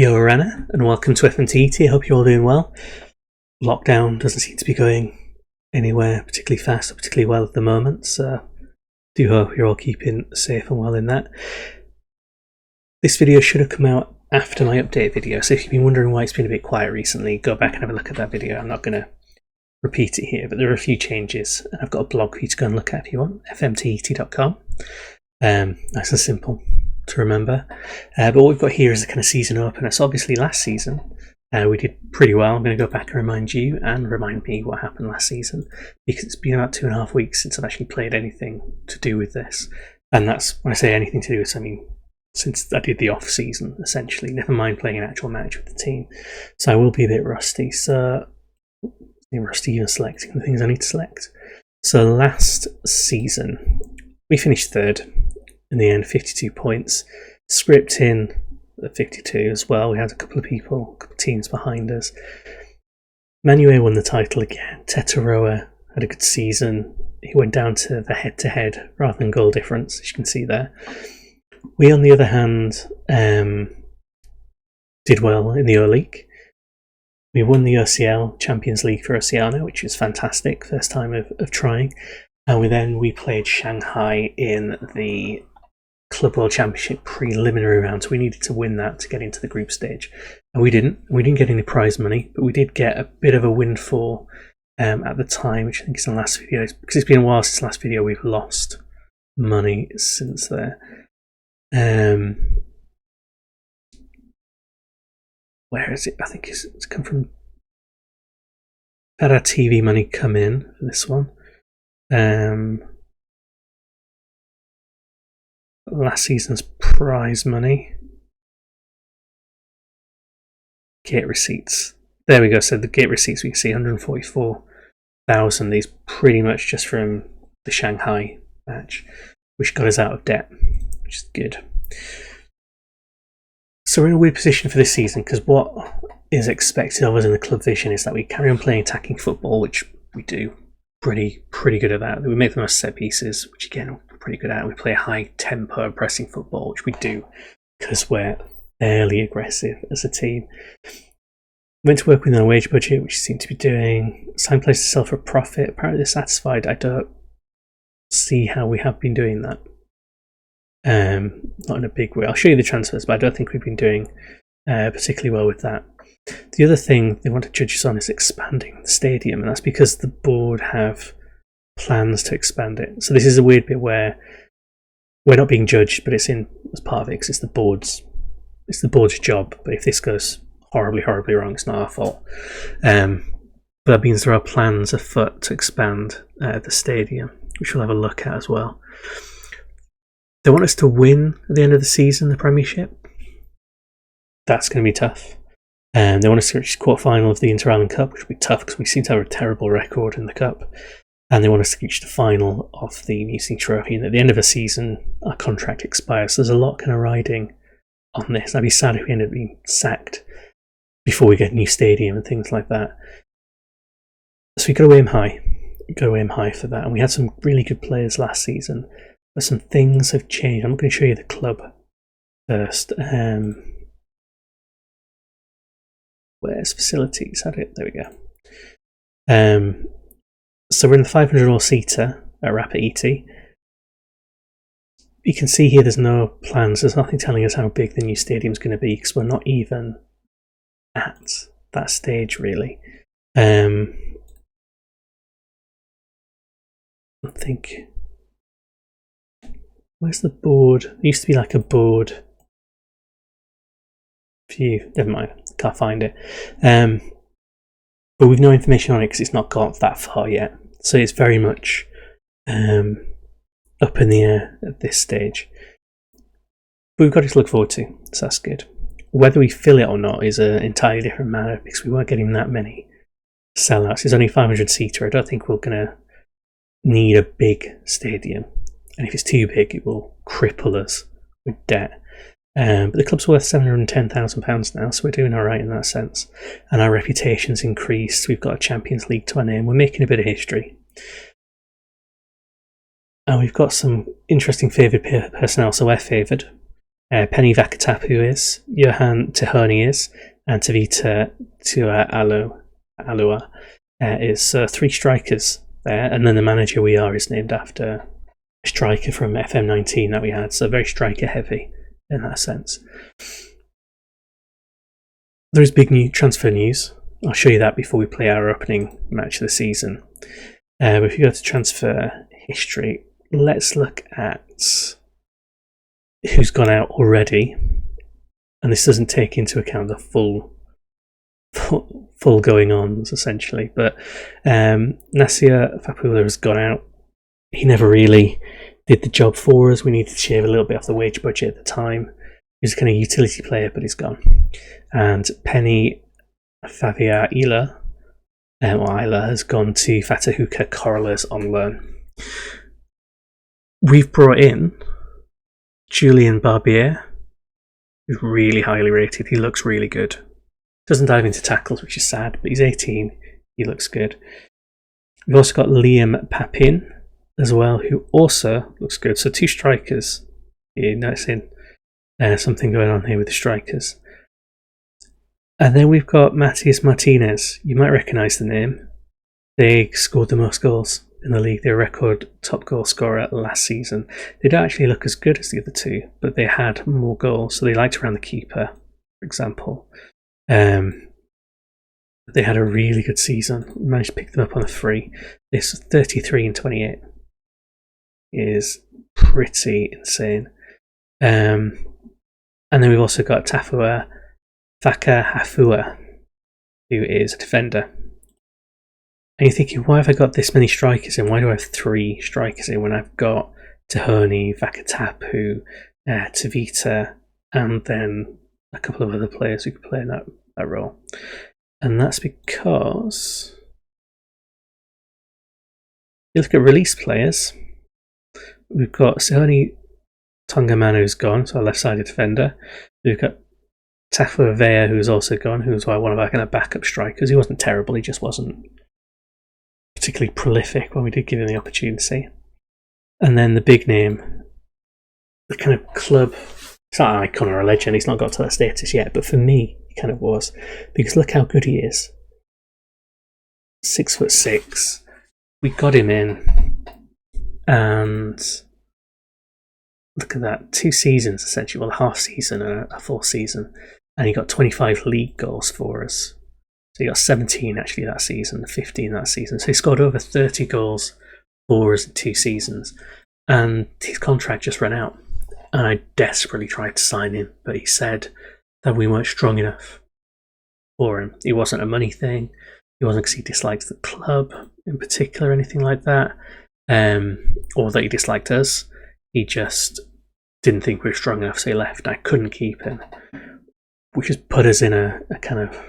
Yo, Rana, and welcome to FM20. I hope you're all doing well. Lockdown doesn't seem to be going anywhere particularly fast or particularly well at the moment, so do hope you're all keeping safe and well in that. This video should have come out after my update video, so if you've been wondering why it's been a bit quiet recently, go back and have a look at that video. I'm not going to repeat it here, but there are a few changes, and I've got a blog for you to go and look at if you want, FM20.com. Nice and simple to remember. But what we've got here is a kind of season opener. So obviously last season we did pretty well. I'm going to go back and remind you and remind me what happened last season, because it's been about 2.5 weeks since I've actually played anything to do with this. And that's, when I say anything to do with this, I mean since I did the off season essentially, never mind playing an actual match with the team. So I will be a bit rusty. So rusty even selecting the things I need to select. So last season we finished third in the end, 52 points. Script in at 52 as well. We had a couple of teams behind us. Manuel won the title again. Hitiraa had a good season. He went down to the head-to-head rather than goal difference, as you can see there. We, on the other hand, did well in the O-League. We won the OCL, Champions League for Oceania, which was fantastic, first time of trying. And we played Shanghai in the Club World Championship preliminary round, so we needed to win that to get into the group stage, and we didn't get any prize money, but we did get a bit of a windfall at the time, which I think is in the last video, because it's been a while since the last video. We've lost money since there. Where is it? I think it's come from, had our TV money come in for this one. Last season's prize money. Gate receipts. There we go. So the gate receipts, we can see 144,000. These pretty much just from the Shanghai match, which got us out of debt, which is good. So we're in a weird position for this season, because what is expected of us in the club vision is that we carry on playing attacking football, which we do pretty good at that. We make the most set pieces, which again we're pretty good at. We play high tempo pressing football, which we do because we're fairly aggressive as a team. Went to work within our wage budget, which we seem to be doing. Signed players to sell for profit. Apparently they're satisfied. I don't see how we have been doing that. Not in a big way. I'll show you the transfers, but I don't think we've been doing particularly well with that. The other thing they want to judge us on is expanding the stadium, and that's because the board have plans to expand it. So this is a weird bit where we're not being judged, but it's in as part of it, because it's the board's job. But if this goes horribly wrong, it's not our fault. But that means there are plans afoot to expand the stadium, which we'll have a look at as well. They want us to win at the end of the season, the Premiership. That's going to be tough. They want us to reach the quarter-final of the Inter-Island Cup, which will be tough because we seem to have a terrible record in the Cup. And they want us to reach the final of the Mutiny Trophy. And at the end of the season, our contract expires. So there's a lot kind of riding on this. I'd be sad if we ended up being sacked before we get a new stadium and things like that. So we've got to aim high. For that. And we had some really good players last season, but some things have changed. I'm not going to show you the club first. Where's facilities? There we go. So we're in the 500 all-seater at Rapa'iti. You can see here there's no plans. There's nothing telling us how big the new stadium's going to be, because we're not even at that stage, really. I think... Where's the board? There used to be like a board view. Never mind. Can't find it. But we've no information on it because it's not got that far yet. So it's very much up in the air at this stage. But we've got it to look forward to, so that's good. Whether we fill it or not is an entirely different matter, because we weren't getting that many sellouts. It's only 500-seater. I don't think we're going to need a big stadium. And if it's too big, it will cripple us with debt. But the club's worth £710,000 now, so we're doing all right in that sense. And our reputation's increased. We've got a Champions League to our name. We're making a bit of history. And we've got some interesting favoured personnel. So we're favoured. Penny Vakatapu is, Johan Tehoni is, and Tavita Alua is 3 strikers there, and then the manager we are is named after a striker from FM19 that we had, so very striker heavy in that sense. There is big new transfer news. I'll show you that before we play our opening match of the season. But if you go to transfer history, let's look at who's gone out already, and this doesn't take into account the full going ons essentially. But Nasir Fapula has gone out. He never really did the job for us. We needed to shave a little bit off the wage budget at the time. He was a kind of utility player, but he's gone. And Penny Favia Ila has gone to Fatahuka Corallers on loan. We've brought in Julian Barbier, who's really highly rated. He looks really good. Doesn't dive into tackles, which is sad, but he's 18. He looks good. We've also got Liam Papin as well, who also looks good. So 2 strikers. You're noticing something going on here with the strikers. And then we've got Matias Martinez. You might recognise the name. They scored the most goals in the league. They were record top goal scorer last season. They don't actually look as good as the other 2, but they had more goals, so they liked around the keeper, for example. They had a really good season. We managed to pick them up on a free. This 33 and 28 is pretty insane. And then we've also got Tafua Fakahafua, who is a defender. And you're thinking, why have I got this many strikers in? Why do I have 3 strikers in when I've got Tahoni, Vakatapu, Tavita, and then a couple of other players who could play in that role? And that's because you look at release players. We've got Sihoni Tongamanu gone, so our left-sided defender. We've got Tafu Vea, who's also gone, who's one of our kind of backup strikers. He wasn't terrible, he just wasn't particularly prolific when we did give him the opportunity. And then the big name, the kind of club, it's not an icon or a legend, he's not got to that status yet, but for me, he kind of was. Because look how good he is. 6'6". We got him in, and look at that, 2 seasons essentially, well, a half season and a full season, and he got 25 league goals for us. So he got 17 actually that season, 15 that season. So he scored over 30 goals for us in 2 seasons, and his contract just ran out. And I desperately tried to sign him, but he said that we weren't strong enough for him. It wasn't a money thing. It wasn't because he disliked the club in particular, or anything like that, or that he disliked us. He just didn't think we were strong enough, so he left. I couldn't keep him, which has put us in a kind of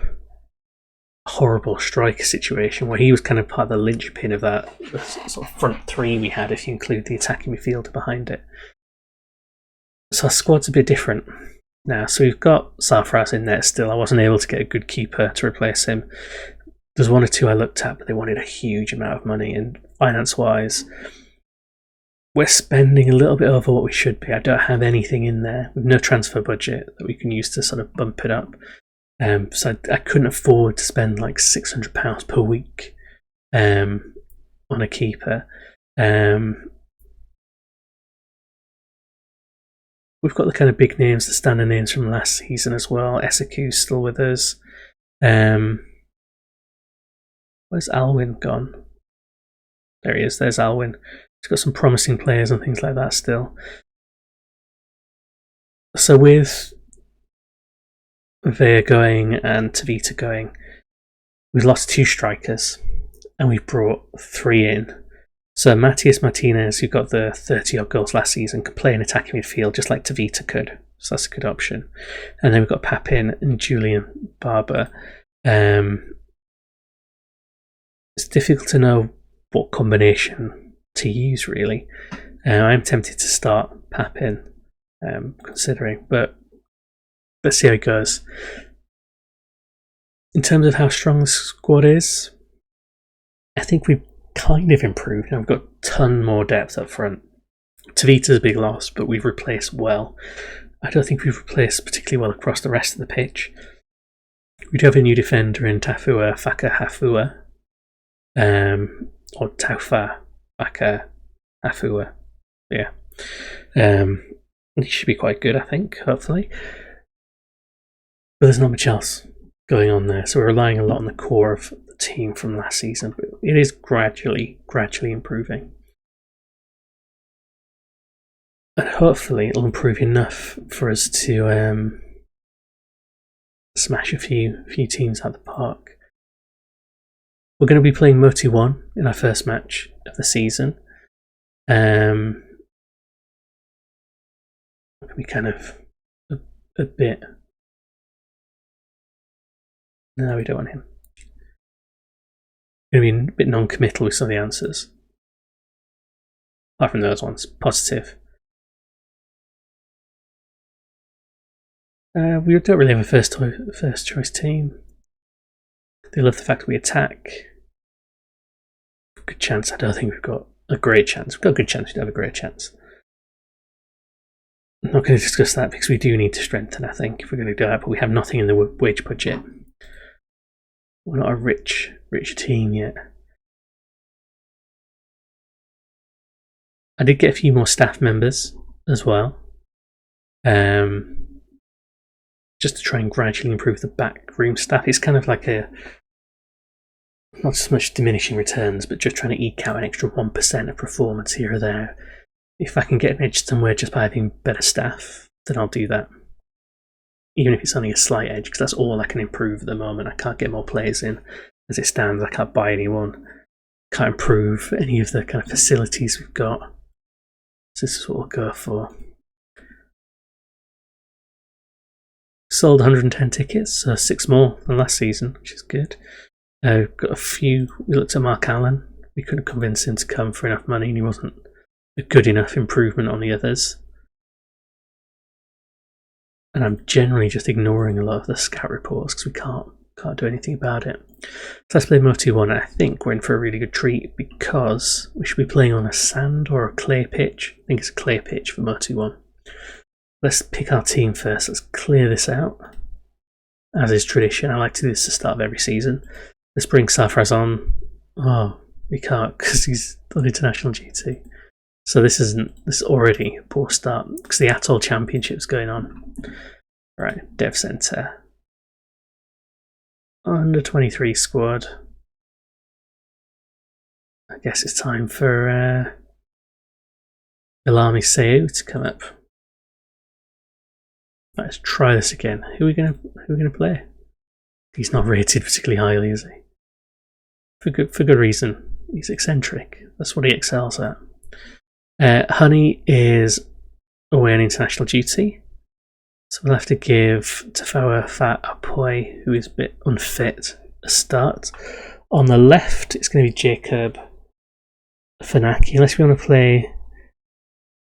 horrible striker situation where he was kind of part of the linchpin of that sort of front 3 we had, if you include the attacking midfielder behind it. So our squad's a bit different now. So we've got Safras in there still. I wasn't able to get a good keeper to replace him. There's 1 or 2 I looked at, but they wanted a huge amount of money, and finance-wise, we're spending a little bit over what we should be. I don't have anything in there. We've no transfer budget that we can use to sort of bump it up. So I couldn't afford to spend like £600 per week on a keeper. We've got the kind of big names, the standard names from last season as well. Eseku's still with us. Where's Alwyn gone? There he is, there's Alwyn. He's got some promising players and things like that still. So with Vea going and Tavita going, we've lost 2 strikers and we've brought 3 in. So Matias Martinez, who got the 30-odd goals last season, could play in attacking midfield just like Tavita could. So that's a good option. And then we've got Papin and Julian Barber. It's difficult to know what combination to use, really. I'm tempted to start Papin, considering, but let's see how it goes. In terms of how strong the squad is, I think we've kind of improved. Now we've got a ton more depth up front. Tavita's a big loss, but we've replaced well. I don't think we've replaced particularly well across the rest of the pitch. We do have a new defender in Tafua Whakahafua, or Taufa Whakahafua. Yeah. He should be quite good, I think, hopefully. But there's not much else going on there, so we're relying a lot on the core of the team from last season, but it is gradually improving. And hopefully it'll improve enough for us to smash a few teams out the park. We're going to be playing Moti 1 in our first match of the season. It'll be kind of a bit... No, we don't want him. Going to be a bit non-committal with some of the answers. Apart from those ones, positive. We don't really have a first choice team. They love the fact that we attack. Good chance. I don't think we've got a great chance. We've got a good chance. We don't have a great chance. I'm not going to discuss that because we do need to strengthen, I think, if we're going to do that, but we have nothing in the wage budget. We're not a rich team yet. I did get a few more staff members as well. Just to try and gradually improve the backroom staff. It's kind of like not so much diminishing returns, but just trying to eke out an extra 1% of performance here or there. If I can get an edge somewhere just by having better staff, then I'll do that. Even if it's only a slight edge, because that's all I can improve at the moment. I can't get more players in. As it stands, I can't buy anyone. Can't improve any of the kind of facilities we've got. So this is what we'll go for. Sold 110 tickets, so 6 more than last season, which is good. We've got a few. We looked at Mark Allen. We couldn't convince him to come for enough money, and he wasn't a good enough improvement on the others. And I'm generally just ignoring a lot of the scout reports because we can't do anything about it. So let's play Moti 1. I think we're in for a really good treat because we should be playing on a sand or a clay pitch. I think it's a clay pitch for Moti 1. Let's pick our team first. Let's clear this out. As is tradition, I like to do this at the start of every season. Let's bring Safraz on. Oh, we can't because he's on international duty. So this is already a poor start because the Atoll Championship's going on. Right, Dev Centre. Under 23 squad. I guess it's time for Ilami Seu to come up. Let's try this again. Who are we gonna play? He's not rated particularly highly, is he? For good reason. He's eccentric. That's what he excels at. Honey is away on international duty, so we'll have to give Tafawa Fat Apoy, who is a bit unfit, a start. On the left, it's going to be Jacob Fanaki, unless we want to play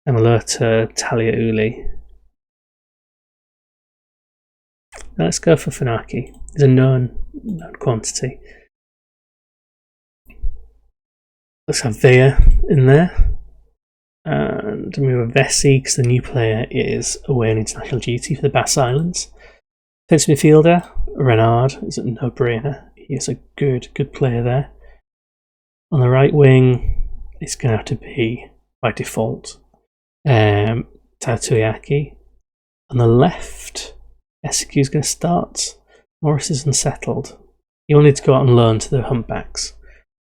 Amalota Talia Uli. Now let's go for Fanaki. He's a known quantity. Let's have Vea in there. And move Vessi because the new player is away on international duty for the Bass Islands. Defensive midfielder, Renard is a no-brainer. He is a good player there. On the right wing, it's going to have to be, by default, Tatuyaki. On the left, SQ is going to start. Morris is unsettled. He wanted to go out on loan to the Humpbacks.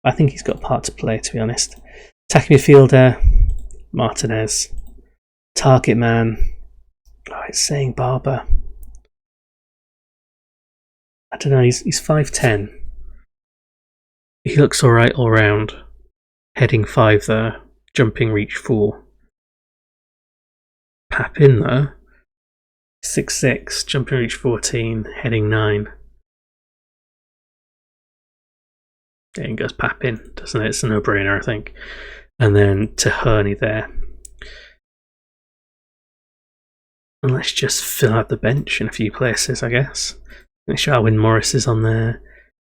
I think he's got a part to play, to be honest. Attacking midfielder, Martinez. Target man. Oh, it's saying Barber. I don't know, he's 5'10". He looks alright all round. Heading 5 there. Jumping reach 4. Papin though. 6'6", jumping reach 14, heading 9. There he goes Papin, doesn't it? It's a no-brainer, I think. And then Taherney there. And let's just fill out the bench in a few places, I guess. Sharwin Morris is on there.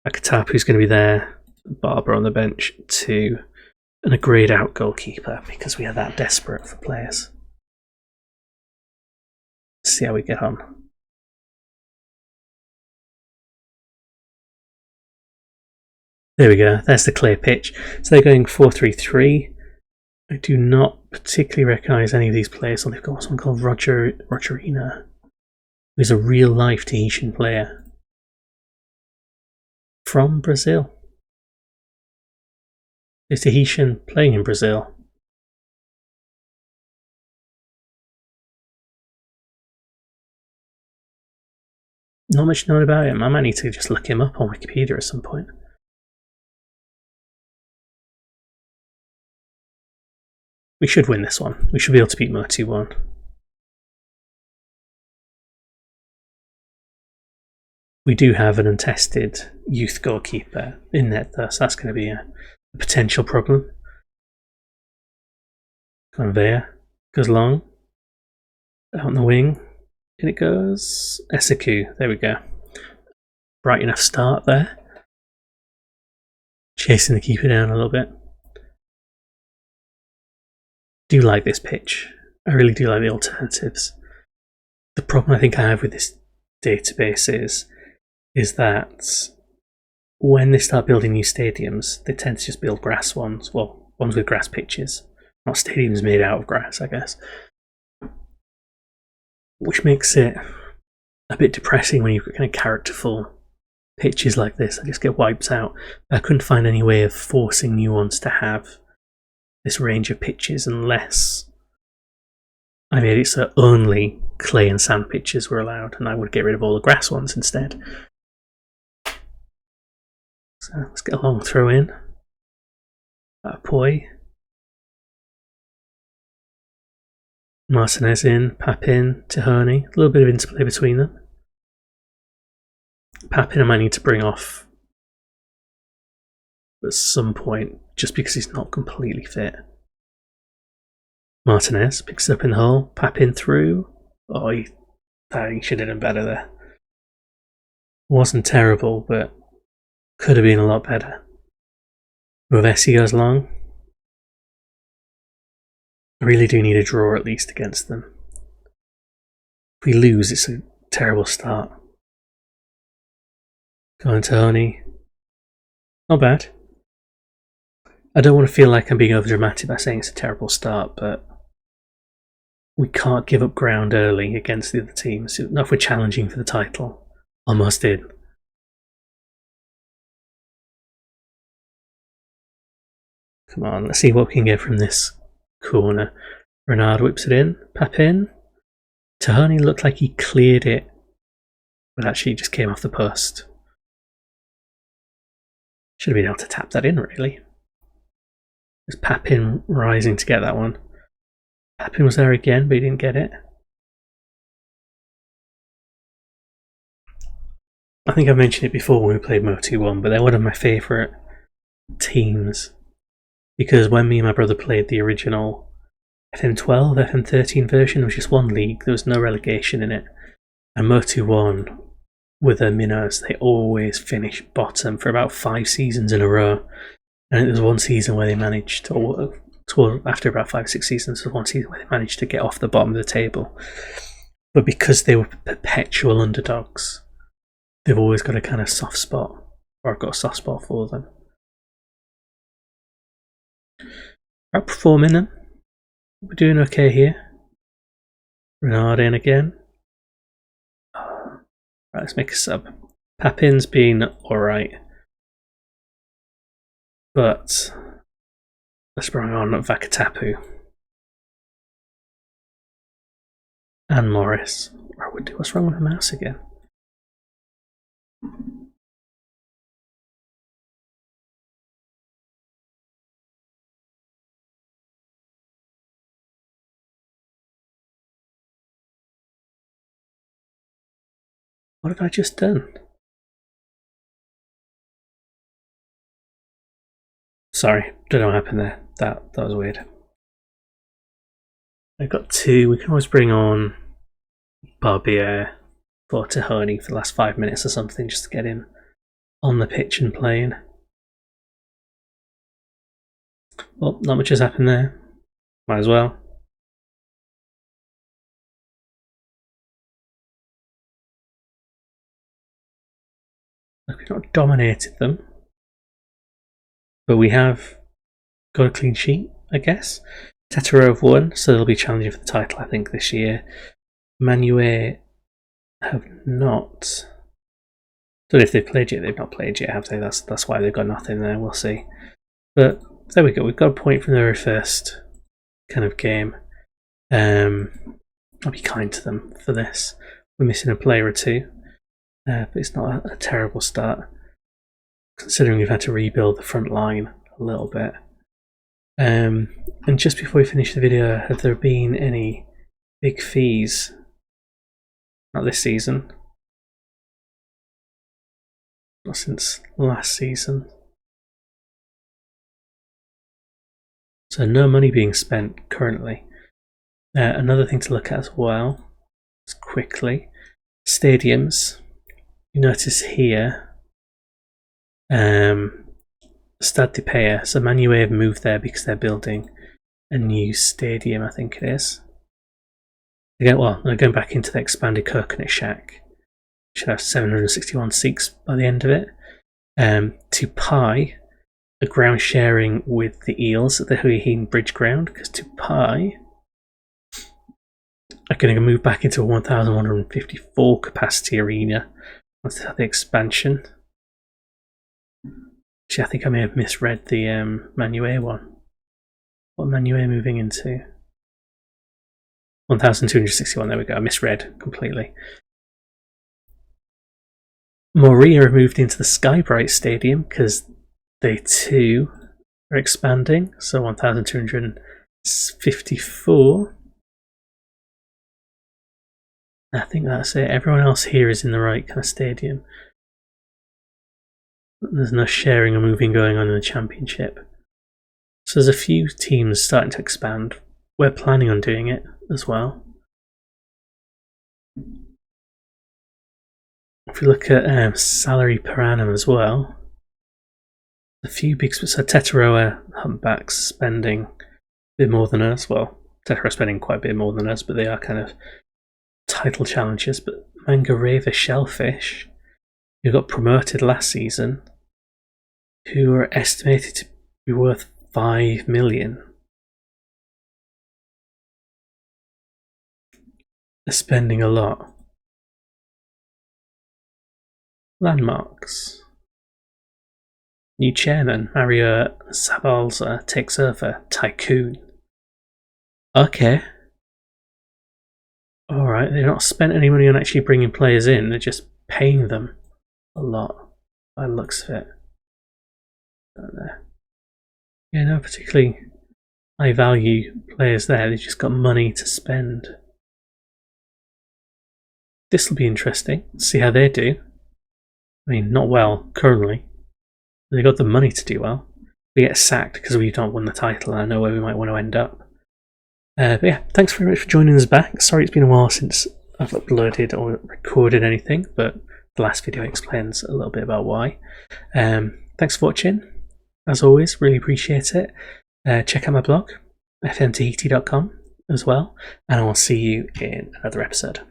Akatapu's going to be there. Barber on the bench too. And a grayed out goalkeeper because we are that desperate for players. See how we get on. There we go, there's the clear pitch. So they're going 4-3-3. I do not particularly recognise any of these players. So they've got someone called Rogerina, who's a real life Tahitian player from Brazil. Is Tahitian playing in Brazil? Not much known about him. I might need to just look him up on Wikipedia at some point. We should win this one. We should be able to beat Mo 2-1. We do have an untested youth goalkeeper in net though, so that's going to be a potential problem. Conveyor goes long. Out on the wing. In it goes. Esaku. There we go. Bright enough start there. Chasing the keeper down a little bit. Do like this pitch. I really do like the alternatives. The problem I think I have with this database is that when they start building new stadiums, they tend to just build grass ones. Well, ones with grass pitches. Not stadiums made out of grass, I guess. Which makes it a bit depressing when you've got kind of characterful pitches like this. I just get wiped out. I couldn't find any way of forcing new ones to have this range of pitches unless I made it so only clay and sand pitches were allowed, and I would get rid of all the grass ones instead. So let's get a long throw in. Poi. Martinez in, Papin, Tahoni. A little bit of interplay between them. Papin I might need to bring off at some point, just because he's not completely fit. Martinez picks it up in the hole. Papin through. Oh, he should have done better there. Wasn't terrible, but could have been a lot better. Rovesi goes long. I really do need a draw at least against them. If we lose, it's a terrible start. Going Tony. Not bad. I don't want to feel like I'm being over dramatic by saying it's a terrible start, but we can't give up ground early against the other teams. Not if we're challenging for the title. Almost did. Come on, let's see what we can get from this corner. Renard whips it in. Papin. Tahoni looked like he cleared it, but actually just came off the post. Should have been able to tap that in, really. There's Papin rising to get that one. Papin was there again, but he didn't get it. I think I've mentioned it before when we played Mo 2-1, but they're one of my favourite teams. Because when me and my brother played the original FM12, FM13 version, there was just one league, there was no relegation in it. And Mo 2-1, with their minnows, they always finish bottom for about 5 seasons in a row. And there was one season where they managed, after about 5 or 6 seasons, there was one season where they managed to get off the bottom of the table. But because they were perpetual underdogs, they've always got a kind of soft spot, or I've got a soft spot for them. Outperforming them. We're doing okay here. Renard in again. Right, let's make a sub. Papin's been alright. But let's bring on Vakatapu. And Morris. What's wrong with the mouse again? What have I just done? Sorry, don't know what happened there. That was weird. I've got 2. We can always bring on Barbier for Tahoni for the last 5 minutes or something, just to get him on the pitch and playing. Well, not much has happened there. Might as well. We've not dominated them, but we have got a clean sheet, I guess. Hitiraa have won, so they'll be challenging for the title, I think, this year. Manue have not. Don't know if they've played yet. They've not played yet, have they? That's why they've got nothing there. We'll see. But there we go. We've got a point from the very first kind of game. I'll be kind to them for this. We're missing a player or two, but it's not a terrible start, considering we've had to rebuild the front line a little bit. And just before we finish the video, have there been any big fees? Not this season. Not since last season. So no money being spent currently. Another thing to look at as well, just quickly, stadiums. You notice here, Stade de Paix. So Manue have moved there because they're building a new stadium, I think it is. Again, well, they're going back into the expanded coconut shack. Should have 761 seats by the end of it. Tupai are ground sharing with the Eels at the Huihin Bridge ground, because Tupai are going to move back into a 1,154 capacity arena once they have the expansion. Actually, I think I may have misread the Manue one. What Manue moving into? 1,261, there we go, I misread completely. Moria moved into the Skybright Stadium because they too are expanding, so 1,254. I think that's it. Everyone else here is in the right kind of stadium. There's no sharing or moving going on in the championship. So there's a few teams starting to expand. We're planning on doing it as well. If we look at salary per annum as well, a few big, so Hitiraa humpbacks spending a bit more than us. Well, Hitiraa spending quite a bit more than us, but they are kind of title challengers. But Mangareva Shellfish, who got promoted last season, who are estimated to be worth 5 million. They're spending a lot. Landmarks. New chairman, Mario Sabalza, takes over. Tycoon. Okay. Alright, they've not spent any money on actually bringing players in, they're just paying them a lot, by the looks of it. Don't know. Yeah, no particularly high value players there, they've just got money to spend. This will be interesting, see how they do. I mean, not well currently. They got the money to do well. We get sacked because we don't win the title, and I know where we might want to end up. But yeah, thanks very much for joining us back. Sorry it's been a while since I've uploaded or recorded anything, but the last video explains a little bit about why. Thanks for watching. As always, really appreciate it. Check out my blog, FM20.com as well, and I will see you in another episode.